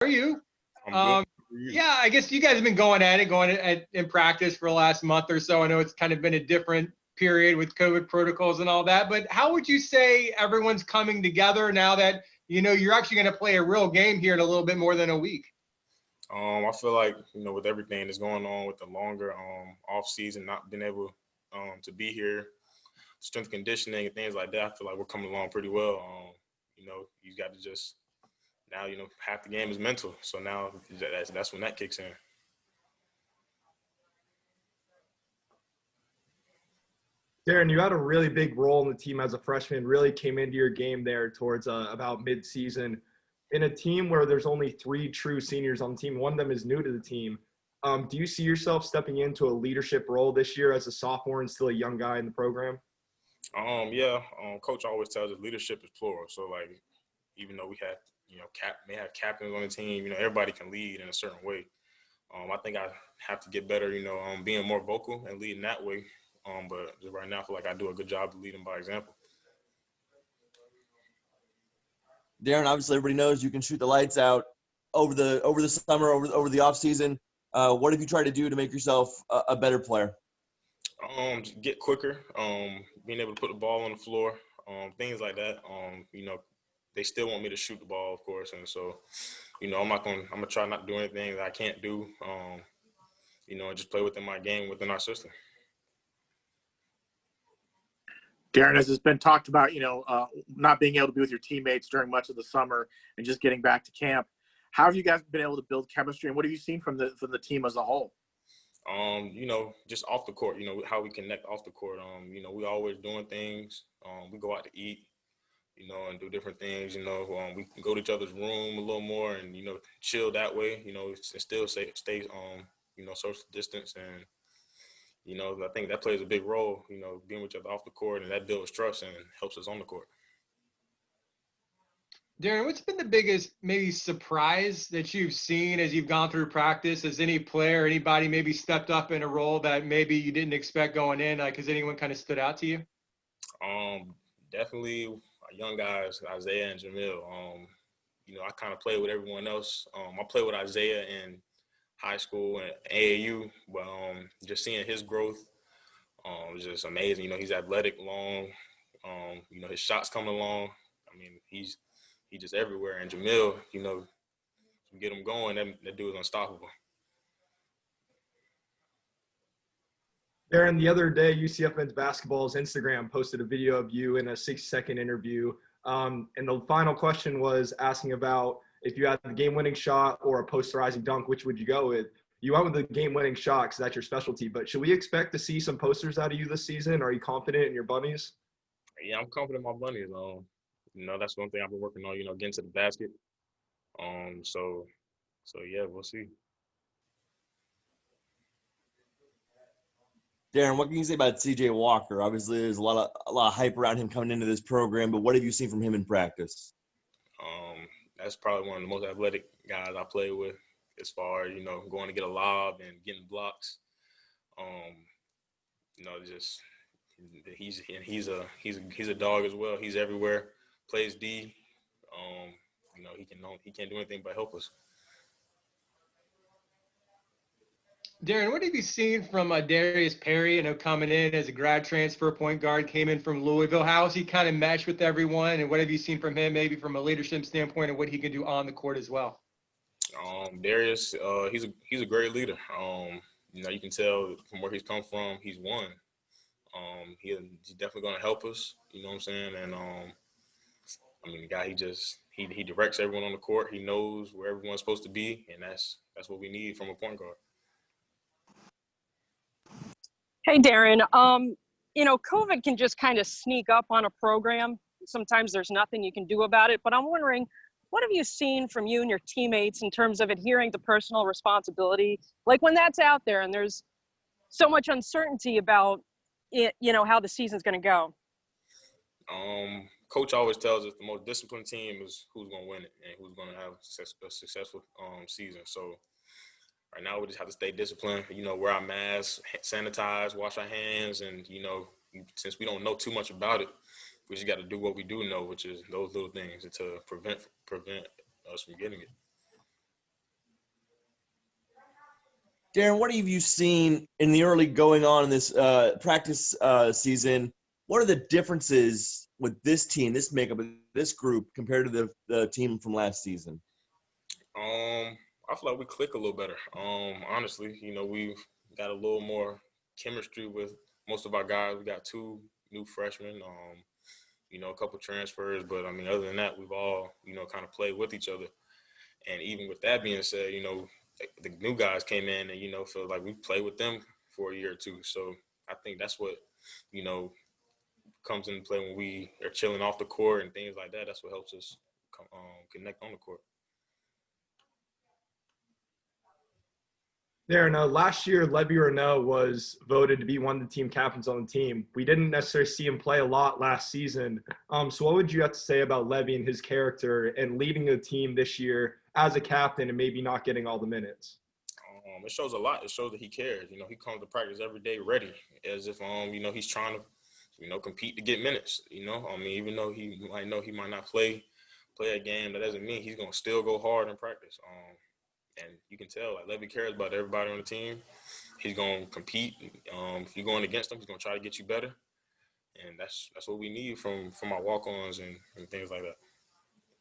are you? I'm good. Yeah, I guess you guys have been going at it in practice for the last month or so. I know it's kind of been a different period with COVID protocols and all that, but how would you say everyone's coming together now that, you're actually going to play a real game here in a little bit more than a week? I feel like, with everything that's going on with the longer off season, not being able to be here, strength conditioning and things like that, I feel like we're coming along pretty well. You got to just now, half the game is mental. So now that's when that kicks in. Darin, you had a really big role in the team as a freshman, really came into your game there towards about mid-season. In a team where there's only 3 true seniors on the team, one of them is new to the team, do you see yourself stepping into a leadership role this year as a sophomore and still a young guy in the program? Yeah. Coach always tells us leadership is plural. So, like, even though we have, may have captains on the team, everybody can lead in a certain way. I think I have to get better, being more vocal and leading that way. But just right now, I feel like I do a good job of leading by example. Darin, obviously everybody knows you can shoot the lights out over the summer, over the off season. What have you tried to do to make yourself a better player? Get quicker, being able to put the ball on the floor, things like that. They still want me to shoot the ball, of course, and so, I'm gonna try not to do anything that I can't do, and just play within my game, within our system. Darin, as has been talked about, not being able to be with your teammates during much of the summer and just getting back to camp. How have you guys been able to build chemistry, and what have you seen from the team as a whole? Just off the court, how we connect off the court. We always doing things. We go out to eat, and do different things. We can go to each other's room a little more and, chill that way, and still stay social distance. And, I think that plays a big role, being with each other off the court, and that builds trust and helps us on the court. Darin, what's been the biggest maybe surprise that you've seen as you've gone through practice? Has any player, anybody maybe stepped up in a role that maybe you didn't expect going in? Like, has anyone kind of stood out to you? Definitely our young guys, Isaiah and Jamil. I kind of played with everyone else. I played with Isaiah in high school and AAU, but just seeing his growth was just amazing. He's athletic, long. His shots coming along. I mean, he's just everywhere. And Jamil, get him going, that dude is unstoppable. Darin, the other day, UCF men's basketball's Instagram posted a video of you in a 6-second interview. And the final question was asking about if you had the game-winning shot or a posterizing dunk, which would you go with? You went with the game-winning shot because that's your specialty. But should we expect to see some posters out of you this season? Are you confident in your bunnies? Yeah, I'm confident in my bunnies. That's one thing I've been working on, getting to the basket. So yeah, we'll see. Darin, what can you say about CJ Walker? Obviously, there's a lot of hype around him coming into this program, but what have you seen from him in practice? That's probably one of the most athletic guys I play with, as far as going to get a lob and getting blocks. He's a dog as well. He's everywhere. Plays D. He can't do anything but help us. Darin, what have you seen from Darius Perry, coming in as a grad transfer point guard, came in from Louisville? How has he kind of meshed with everyone, and what have you seen from him maybe from a leadership standpoint and what he can do on the court as well? Darius, he's a great leader. You can tell from where he's come from, he's won. He's definitely going to help us, you know what I'm saying? And, the guy, he directs everyone on the court. He knows where everyone's supposed to be, and that's what we need from a point guard. Hey, Darin, COVID can just kind of sneak up on a program. Sometimes there's nothing you can do about it, but I'm wondering, what have you seen from you and your teammates in terms of adhering to personal responsibility? Like when that's out there and there's so much uncertainty about it, how the season's going to go. Coach always tells us the most disciplined team is who's going to win it and who's going to have a successful season. So right now we just have to stay disciplined, wear our masks, sanitize, wash our hands, and, since we don't know too much about it, we just got to do what we do know, which is those little things to prevent us from getting it. Darin, what have you seen in the early going on in this practice season? What are the differences with this team, this makeup, this group compared to the team from last season? I feel like we click a little better. Honestly, you know, we've got a little more chemistry with most of our guys. We got 2 new freshmen, you know, a couple transfers, but I mean, other than that, we've all, you know, kind of played with each other. And even with that being said, you know, the new guys came in and, you know, feel like we played with them for a year or 2. So I think that's what, you know, comes into play when we are chilling off the court and things like that. That's what helps us connect on the court. Darren, last year, Levy Renault was voted to be one of the team captains on the team. We didn't necessarily see him play a lot last season. So what would you have to say about Levy and his character and leading the team this year as a captain and maybe not getting all the minutes? It shows a lot. It shows that he cares. You know, he comes to practice every day ready, as if you know, he's trying to, you know, compete to get minutes. You know, I mean, even though he might not play a game, that doesn't mean he's gonna still go hard in practice. And you can tell, like, Levy cares about everybody on the team. He's gonna compete. If you're going against him, he's gonna try to get you better. And that's what we need from our walk-ons and things like that.